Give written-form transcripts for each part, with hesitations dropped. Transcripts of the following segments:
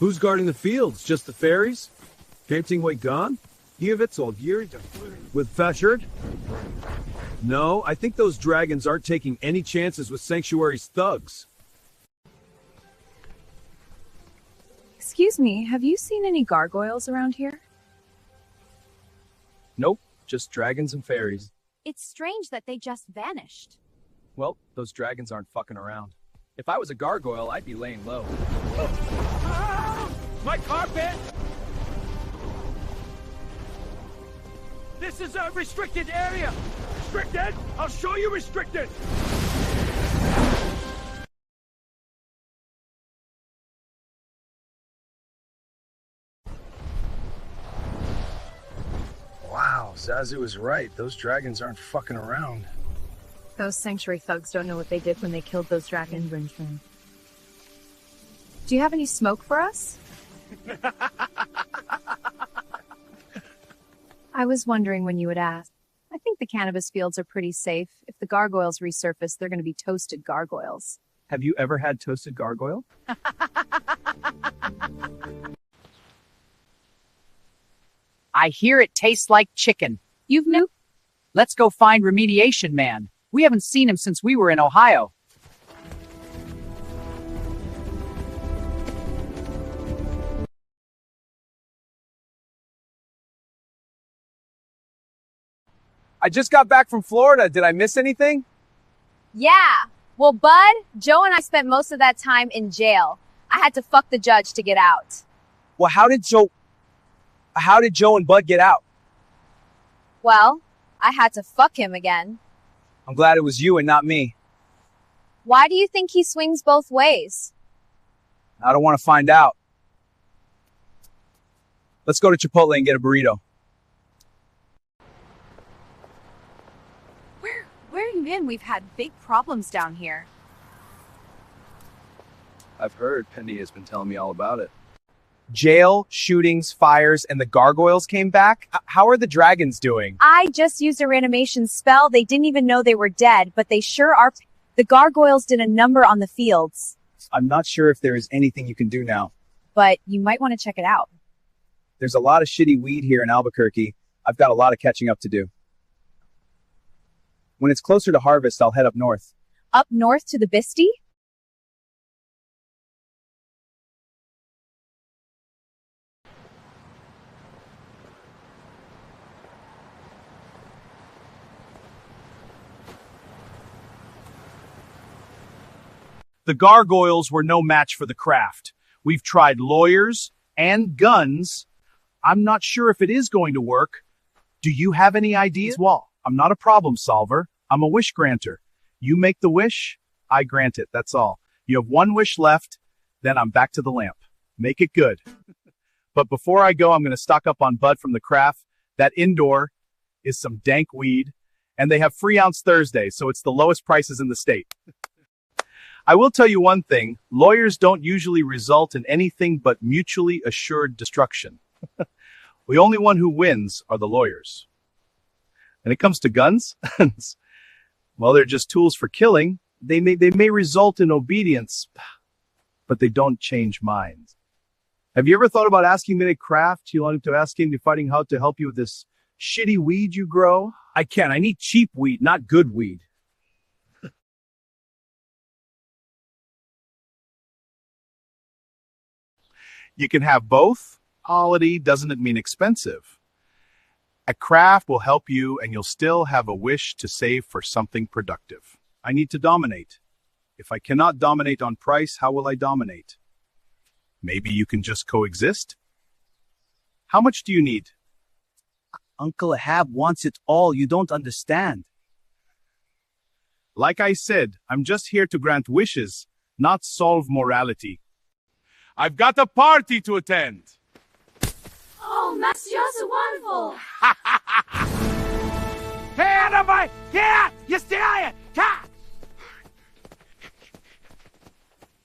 Who's guarding the fields? Just the fairies? Camping way gone? Givet's all gear with Fashard? No, I think those dragons aren't taking any chances with Sanctuary's thugs. Excuse me, have you seen any gargoyles around here? Nope, just dragons and fairies. It's strange that they just vanished. Well, those dragons aren't fucking around. If I was a gargoyle, I'd be laying low. My carpet! This is a restricted area! Restricted? I'll show you restricted! Wow, Zazu was right. Those dragons aren't fucking around. Those sanctuary thugs don't know what they did when they killed those dragons. Do you have any smoke for us? I was wondering when you would ask. I think the cannabis fields are pretty safe. If the gargoyles resurface, they're going to be toasted gargoyles. Have you ever had toasted gargoyle? I hear it tastes like chicken. You've no. Let's go find Remediation Man. We haven't seen him since we were in Ohio. I just got back from Florida. Did I miss anything? Yeah. Well, Bud, Joe and I spent most of that time in jail. I had to fuck the judge to get out. Well, how did Joe and Bud get out? Well, I had to fuck him again. I'm glad it was you and not me. Why do you think he swings both ways? I don't want to find out. Let's go to Chipotle and get a burrito. Where have you been? We've had big problems down here. I've heard. Penny has been telling me all about it. Jail, shootings, fires, and the gargoyles came back? How are the dragons doing? I just used a reanimation spell. They didn't even know they were dead, but they sure are. The gargoyles did a number on the fields. I'm not sure if there is anything you can do now. But you might want to check it out. There's a lot of shitty weed here in Albuquerque. I've got a lot of catching up to do. When it's closer to harvest, I'll head up north. Up north to the Bisty? The gargoyles were no match for the craft. We've tried lawyers and guns. I'm not sure if it is going to work. Do you have any ideas? Well, I'm not a problem solver. I'm a wish granter. You make the wish, I grant it. That's all. You have one wish left, then I'm back to the lamp. Make it good. But before I go, I'm going to stock up on bud from the craft. That indoor is some dank weed, and they have free ounce Thursday, so it's the lowest prices in the state. I will tell you one thing, lawyers don't usually result in anything but mutually assured destruction. The only one who wins are the lawyers. When it comes to guns, well, they're just tools for killing. They may result in obedience, but they don't change minds. Have you ever thought about asking me to craft? You wanted to ask him to fighting how to help you with this shitty weed you grow? I can't. I need cheap weed, not good weed. You can have both. Quality doesn't mean expensive. A craft will help you and you'll still have a wish to save for something productive. I need to dominate. If I cannot dominate on price, how will I dominate? Maybe you can just coexist? How much do you need? Uncle Ahab wants it all. You don't understand. Like I said, I'm just here to grant wishes, not solve morality. I've got a party to attend. Oh, that's just wonderful. Hey, out of my... Yeah! You stay here! Cat!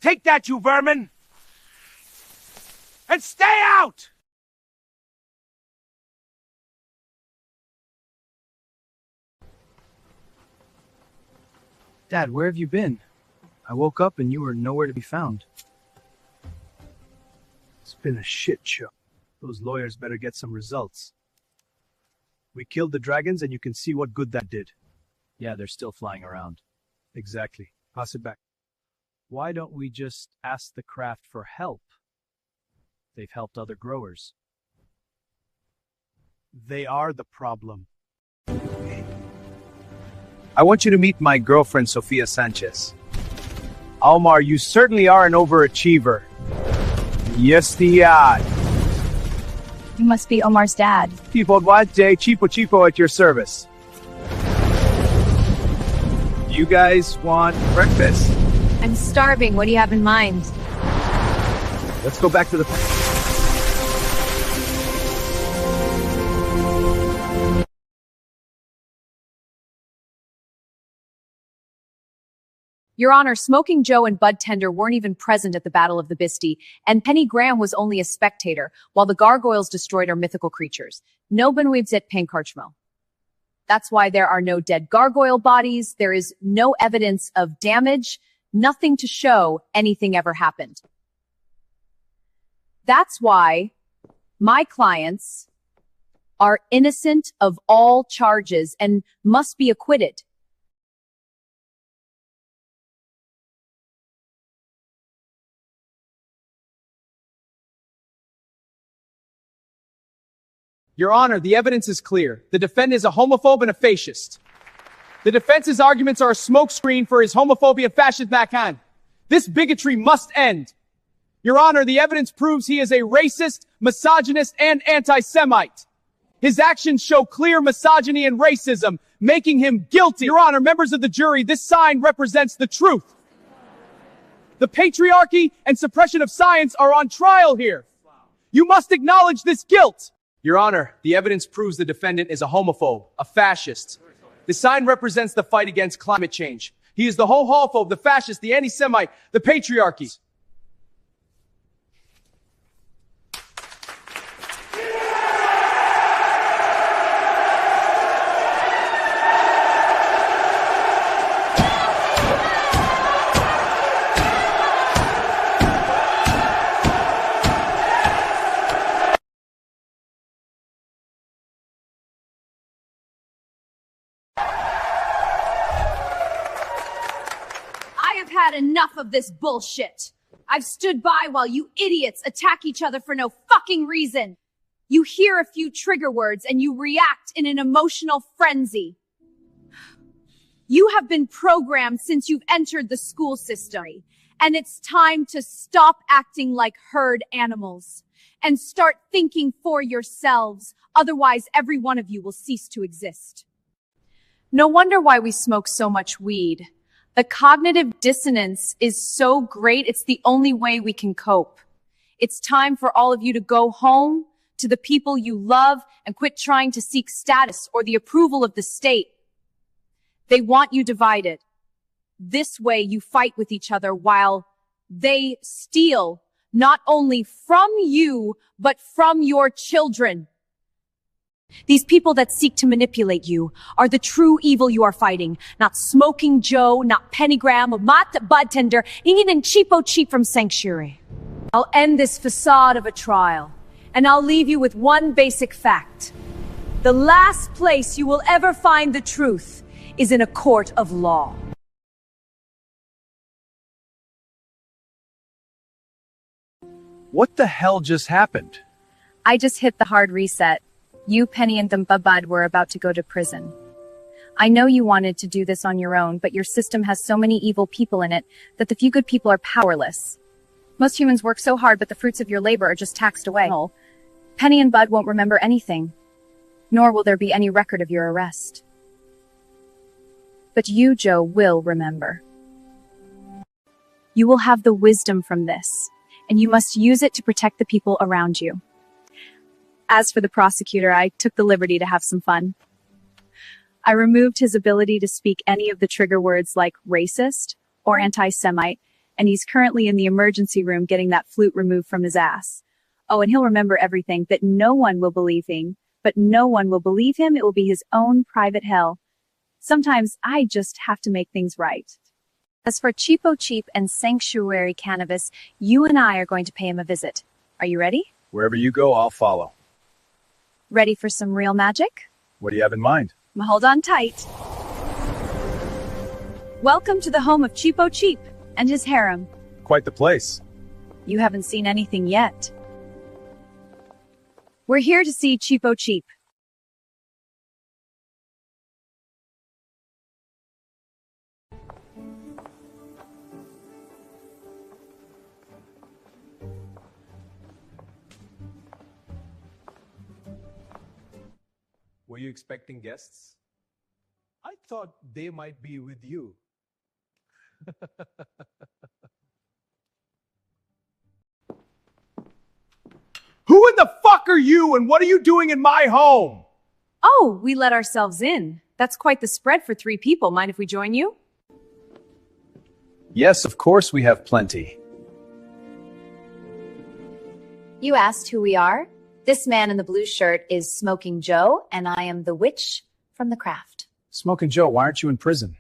Take that, you vermin! And stay out! Dad, where have you been? I woke up and you were nowhere to be found. It's been a shit show. Those lawyers better get some results. We killed the dragons and you can see what good that did. Yeah, they're still flying around. Exactly. Pass it back. Why don't we just ask the craft for help? They've helped other growers. They are the problem. I want you to meet my girlfriend, Sofia Sanchez. Omar, you certainly are an overachiever. Yes, dad. You must be Omar's dad. People what day chipo at your service. You guys want breakfast? I'm starving. What do you have in mind? Let's go back to the... Your Honor, Smoking Joe and Bud Tender weren't even present at the Battle of the Bisty, and Penny Graham was only a spectator, while the gargoyles destroyed our mythical creatures. No benwibs Pankarchmo. That's why there are no dead gargoyle bodies, there is no evidence of damage, nothing to show anything ever happened. That's why my clients are innocent of all charges and must be acquitted. Your Honor, the evidence is clear. The defendant is a homophobe and a fascist. The defense's arguments are a smokescreen for his homophobia and fascist backhand. This bigotry must end. Your Honor, the evidence proves he is a racist, misogynist, and anti-Semite. His actions show clear misogyny and racism, making him guilty. Your Honor, members of the jury, this sign represents the truth. The patriarchy and suppression of science are on trial here. You must acknowledge this guilt. Your Honor, the evidence proves the defendant is a homophobe, a fascist. The sign represents the fight against climate change. He is the homophobe, the fascist, the anti-Semite, the patriarchy. I've had enough of this bullshit. I've stood by while you idiots attack each other for no fucking reason. You hear a few trigger words and you react in an emotional frenzy. You have been programmed since you've entered the school system, and it's time to stop acting like herd animals and start thinking for yourselves. Otherwise, every one of you will cease to exist. No wonder why we smoke so much weed. The cognitive dissonance is so great, it's the only way we can cope. It's time for all of you to go home to the people you love and quit trying to seek status or the approval of the state. They want you divided. This way you fight with each other while they steal not only from you, but from your children. These people that seek to manipulate you are the true evil you are fighting. Not Smoking Joe, not Pennygram, or not Bud Tender, even Cheapo Cheap from Sanctuary. I'll end this facade of a trial, and I'll leave you with one basic fact. The last place you will ever find the truth is in a court of law. What the hell just happened? I just hit the hard reset. You, Penny, and Bud were about to go to prison. I know you wanted to do this on your own, but your system has so many evil people in it that the few good people are powerless. Most humans work so hard, but the fruits of your labor are just taxed away. Penny and Bud won't remember anything, nor will there be any record of your arrest. But you, Joe, will remember. You will have the wisdom from this, and you must use it to protect the people around you. As for the prosecutor, I took the liberty to have some fun. I removed his ability to speak any of the trigger words like racist or anti-Semite, and he's currently in the emergency room getting that flute removed from his ass. Oh, and he'll remember everything, that no one will believe him, but no one will believe him. It will be his own private hell. Sometimes I just have to make things right. As for Cheapo Cheap and Sanctuary Cannabis, you and I are going to pay him a visit. Are you ready? Wherever you go, I'll follow. Ready for some real magic? What do you have in mind? Hold on tight. Welcome to the home of Cheapo Cheap and his harem. Quite the place. You haven't seen anything yet. We're here to see Cheapo Cheap. Were you expecting guests? I thought they might be with you. Who in the fuck are you and what are you doing in my home? Oh, we let ourselves in. That's quite the spread for 3 people. Mind if we join you? Yes, of course we have plenty. You asked who we are? This man in the blue shirt is Smoking Joe, and I am the witch from the craft. Smoking Joe, why aren't you in prison?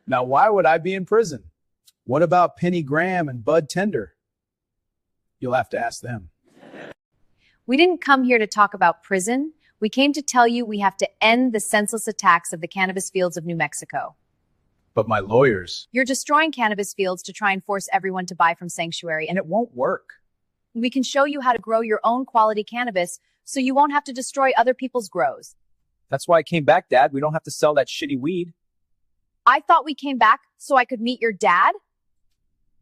Now, why would I be in prison? What about Penny Graham and Bud Tender? You'll have to ask them. We didn't come here to talk about prison. We came to tell you we have to end the senseless attacks of the cannabis fields of New Mexico. But my lawyers. You're destroying cannabis fields to try and force everyone to buy from Sanctuary, And it won't work. we can show you how to grow your own quality cannabis so you won't have to destroy other people's grows. That's why I came back, Dad. We don't have to sell that shitty weed. I thought we came back so I could meet your dad?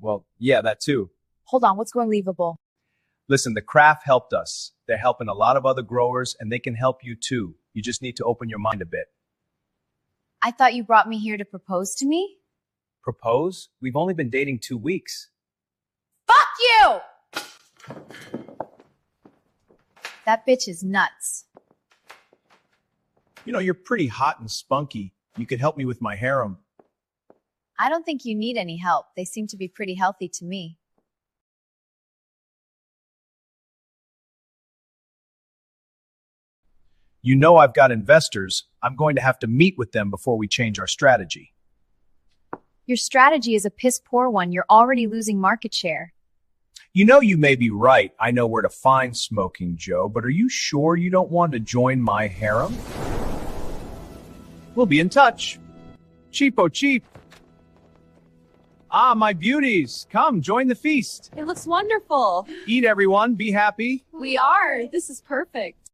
Well, yeah, that too. Hold on, what's going leavable? Listen, the craft helped us. They're helping a lot of other growers, and they can help you too. You just need to open your mind a bit. I thought you brought me here to propose to me? Propose? We've only been dating 2 weeks. Fuck you! That bitch is nuts. You know, you're pretty hot and spunky. You could help me with my harem. I don't think you need any help. They seem to be pretty healthy to me. You know I've got investors. I'm going to have to meet with them before we change our strategy. Your strategy is a piss poor one. You're already losing market share. You know you may be right. I know where to find Smoking Joe, but are you sure you don't want to join my harem? We'll be in touch. Cheapo cheap. Ah, my beauties, come join the feast. It looks wonderful. Eat, everyone. Be happy. We are. This is perfect.